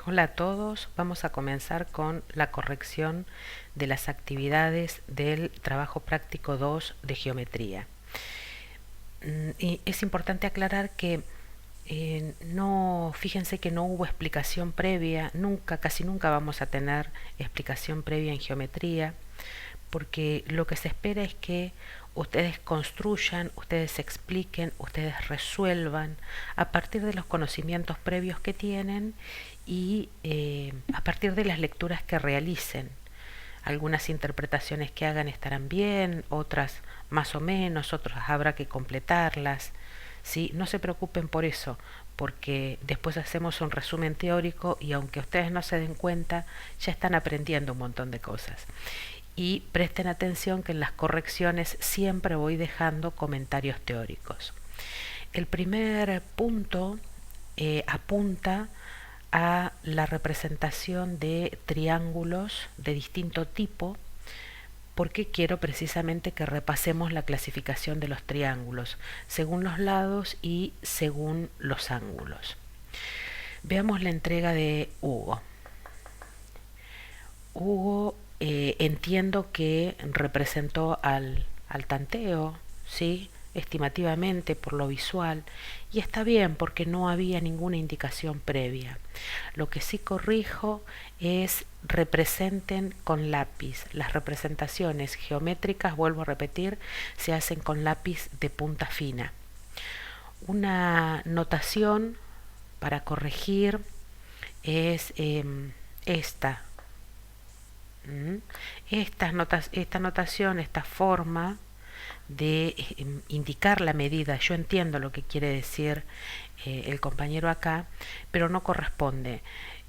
Hola a todos, vamos a comenzar con la corrección de las actividades del trabajo práctico 2 de geometría. Y es importante aclarar que fíjense que no hubo explicación previa, casi nunca vamos a tener explicación previa en geometría, porque lo que se espera es que ustedes construyan, ustedes expliquen, ustedes resuelvan a partir de los conocimientos previos que tienen y a partir de las lecturas que realicen. Algunas interpretaciones que hagan estarán bien, otras más o menos, otras habrá que completarlas. ¿Sí? No se preocupen por eso, porque después hacemos un resumen teórico y aunque ustedes no se den cuenta, ya están aprendiendo un montón de cosas. Y presten atención que en las correcciones siempre voy dejando comentarios teóricos. El primer punto apunta a la representación de triángulos de distinto tipo, porque quiero precisamente que repasemos la clasificación de los triángulos según los lados y según los ángulos. Veamos la entrega de Hugo. Hugo entiendo que representó al tanteo, ¿sí? Estimativamente por lo visual, y está bien porque no había ninguna indicación previa. Lo que sí corrijo es representen con lápiz. Las representaciones geométricas, vuelvo a repetir, se hacen con lápiz de punta fina. Una notación para corregir es esta. Esta notación, esta forma de indicar la medida, yo entiendo lo que quiere decir el compañero acá, pero no corresponde.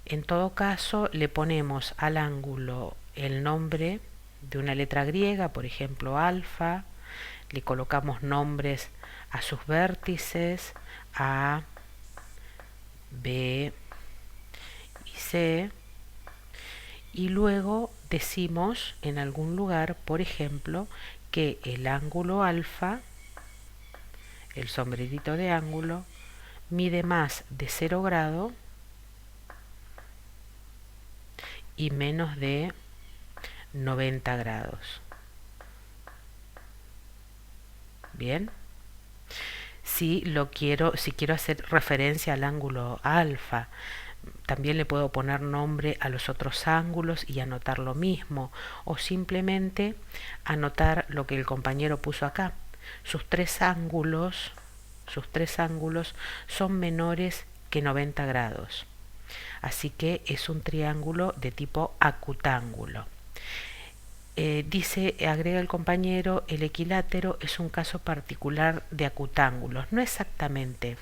En todo caso, le ponemos al ángulo el nombre de una letra griega, por ejemplo alfa, le colocamos nombres a sus vértices, A, B y C, y luego decimos en algún lugar, por ejemplo, que el ángulo alfa, el sombrerito de ángulo, mide más de 0 grado y menos de 90 grados. Bien. Si quiero hacer referencia al ángulo alfa, también le puedo poner nombre a los otros ángulos y anotar lo mismo, o simplemente anotar lo que el compañero puso acá. Sus tres ángulos son menores que 90 grados. Así que es un triángulo de tipo acutángulo. Agrega el compañero, el equilátero es un caso particular de acutángulos. No exactamente.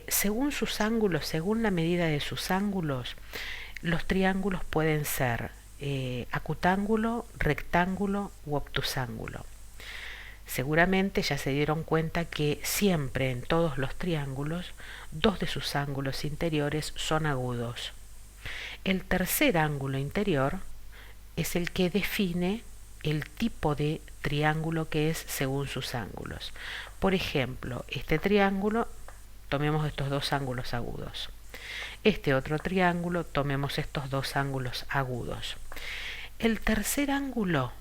Según sus ángulos, según la medida de sus ángulos, los triángulos pueden ser acutángulo, rectángulo u obtusángulo. Seguramente ya se dieron cuenta que siempre en todos los triángulos, dos de sus ángulos interiores son agudos. El tercer ángulo interior es el que define el tipo de triángulo que es según sus ángulos. Por ejemplo, este triángulo, tomemos estos dos ángulos agudos. Este otro triángulo, tomemos estos dos ángulos agudos. El tercer ángulo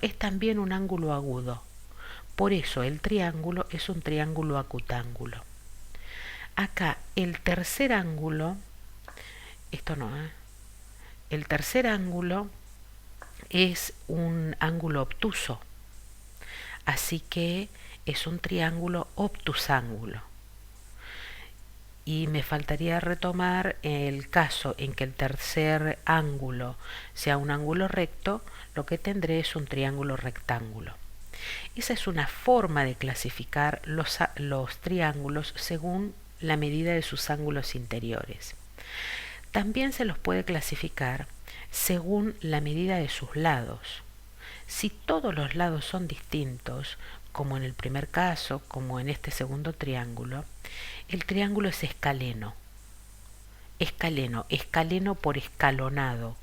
es también un ángulo agudo. Por eso el triángulo es un triángulo acutángulo. Acá el tercer ángulo, el tercer ángulo es un ángulo obtuso. Así que es un triángulo obtusángulo. Y me faltaría retomar el caso en que el tercer ángulo sea un ángulo recto, lo que tendré es un triángulo rectángulo. Esa es una forma de clasificar los triángulos según la medida de sus ángulos interiores. También se los puede clasificar según la medida de sus lados. Si todos los lados son distintos, como en el primer caso, como en este segundo triángulo, el triángulo es escaleno. Escaleno por escalonado,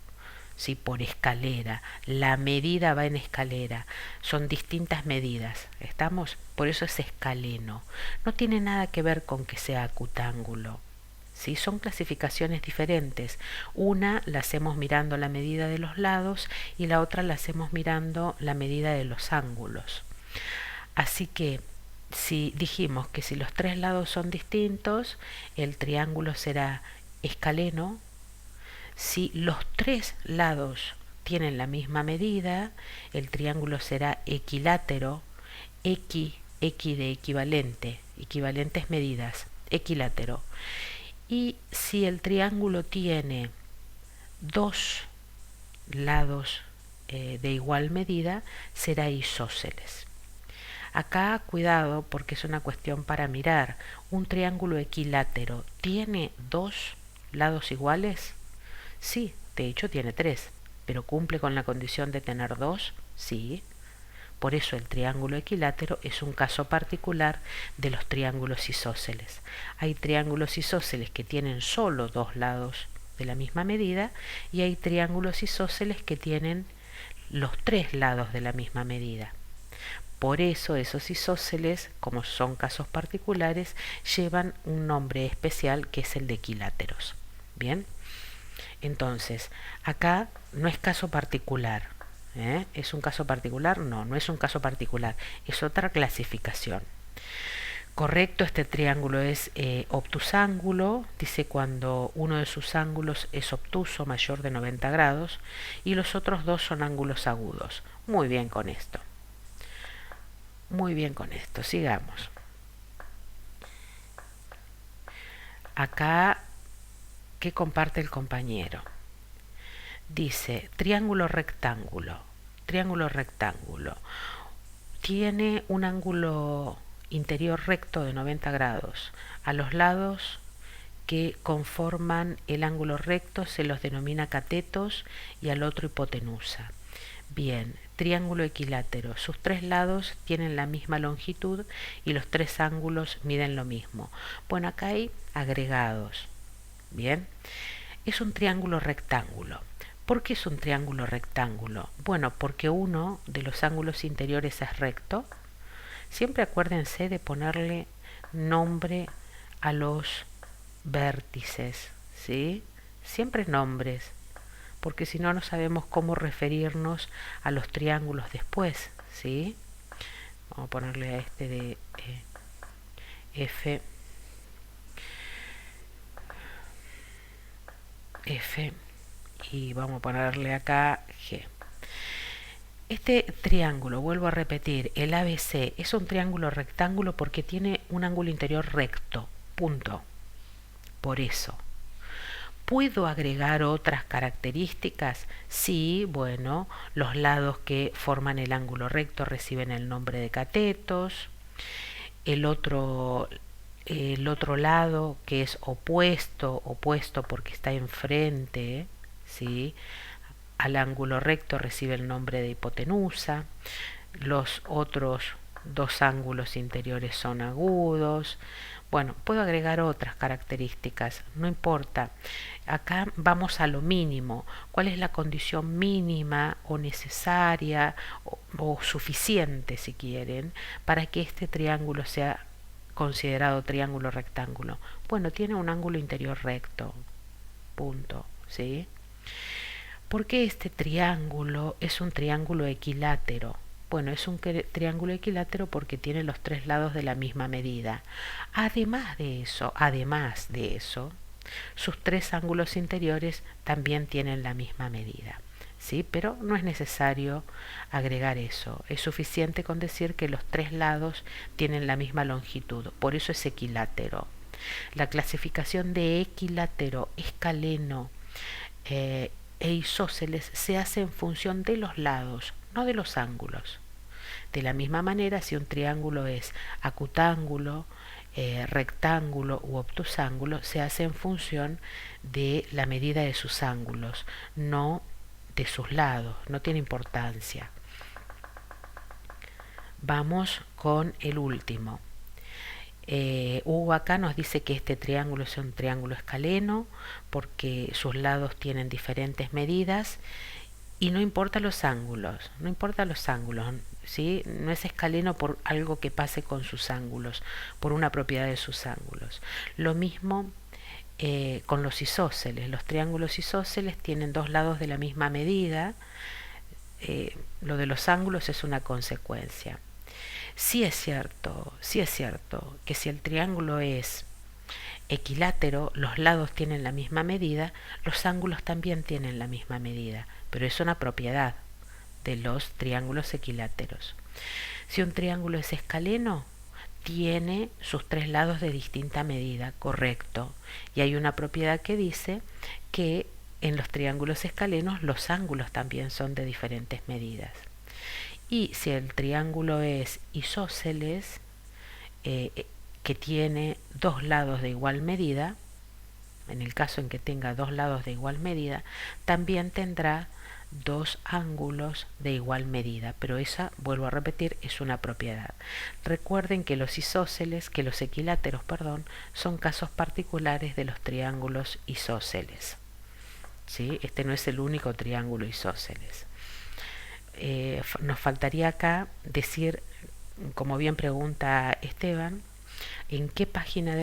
¿sí? Por escalera. La medida va en escalera. Son distintas medidas. ¿Estamos? Por eso es escaleno. No tiene nada que ver con que sea acutángulo. ¿sí? Son clasificaciones diferentes. Una la hacemos mirando la medida de los lados y la otra la hacemos mirando la medida de los ángulos. Así que si dijimos que si los tres lados son distintos, el triángulo será escaleno. Si los tres lados tienen la misma medida, el triángulo será equilátero. X de equivalente, equivalentes medidas, equilátero. Y si el triángulo tiene dos lados de igual medida, será isósceles. Acá cuidado porque es una cuestión para mirar. ¿Un triángulo equilátero tiene dos lados iguales? Sí, de hecho tiene tres, pero ¿cumple con la condición de tener dos? Sí. Por eso el triángulo equilátero es un caso particular de los triángulos isósceles. Hay triángulos isósceles que tienen solo dos lados de la misma medida y hay triángulos isósceles que tienen los tres lados de la misma medida. Por eso esos isósceles, como son casos particulares, llevan un nombre especial que es el de equiláteros. Bien, entonces acá no es caso particular. ¿Es un caso particular? No, no es un caso particular, es otra clasificación. Correcto, este triángulo es obtusángulo, dice cuando uno de sus ángulos es obtuso, mayor de 90 grados, y los otros dos son ángulos agudos. Muy bien con esto. Muy bien con esto, sigamos. Acá, ¿qué comparte el compañero? Dice, triángulo rectángulo. Triángulo rectángulo. Tiene un ángulo interior recto de 90 grados. A los lados que conforman el ángulo recto se los denomina catetos y al otro hipotenusa. Bien, triángulo equilátero. Sus tres lados tienen la misma longitud y los tres ángulos miden lo mismo. Bueno, acá hay agregados. Bien, es un triángulo rectángulo. ¿Por qué es un triángulo rectángulo? Bueno, porque uno de los ángulos interiores es recto. Siempre acuérdense de ponerle nombre a los vértices, ¿sí? Siempre nombres, porque si no, no sabemos cómo referirnos a los triángulos después, ¿sí? Vamos a ponerle a este de F y vamos a ponerle acá G. Este triángulo, vuelvo a repetir, el ABC es un triángulo rectángulo porque tiene un ángulo interior recto, punto. Por eso. ¿Puedo agregar otras características? Sí, bueno, los lados que forman el ángulo recto reciben el nombre de catetos. El otro lado que es opuesto porque está enfrente, ¿sí?, al ángulo recto recibe el nombre de hipotenusa. Los otros dos ángulos interiores son agudos. Bueno, puedo agregar otras características, no importa. Acá vamos a lo mínimo. ¿Cuál es la condición mínima o necesaria o suficiente, si quieren, para que este triángulo sea considerado triángulo rectángulo? Bueno, tiene un ángulo interior recto, punto, ¿sí? ¿Por qué este triángulo es un triángulo equilátero? Bueno, es un triángulo equilátero porque tiene los tres lados de la misma medida. Además de eso, sus tres ángulos interiores también tienen la misma medida. ¿Sí? Pero no es necesario agregar eso. Es suficiente con decir que los tres lados tienen la misma longitud. Por eso es equilátero. La clasificación de equilátero, escaleno e isósceles se hace en función de los lados, no de los ángulos. De la misma manera, si un triángulo es acutángulo, rectángulo u obtusángulo, se hace en función de la medida de sus ángulos, no de sus lados, no tiene importancia. Vamos con el último. Hugo acá nos dice que este triángulo es un triángulo escaleno porque sus lados tienen diferentes medidas y no importa los ángulos, ¿sí? No es escaleno por algo que pase con sus ángulos, por una propiedad de sus ángulos. Lo mismo con los isósceles. Los triángulos isósceles tienen dos lados de la misma medida. Lo de los ángulos es una consecuencia. Sí es cierto que si el triángulo es equilátero, los lados tienen la misma medida, los ángulos también tienen la misma medida, pero es una propiedad de los triángulos equiláteros. Si un triángulo es escaleno, tiene sus tres lados de distinta medida, correcto. Y hay una propiedad que dice que en los triángulos escalenos los ángulos también son de diferentes medidas. Y si el triángulo es isósceles, que tiene dos lados de igual medida, en el caso en que tenga dos lados de igual medida, también tendrá dos ángulos de igual medida, pero esa, vuelvo a repetir, es una propiedad. Recuerden que los isósceles, que los equiláteros, perdón, son casos particulares de los triángulos isósceles. ¿Sí? Este no es el único triángulo isósceles. Nos faltaría acá decir, como bien pregunta Esteban, en qué página de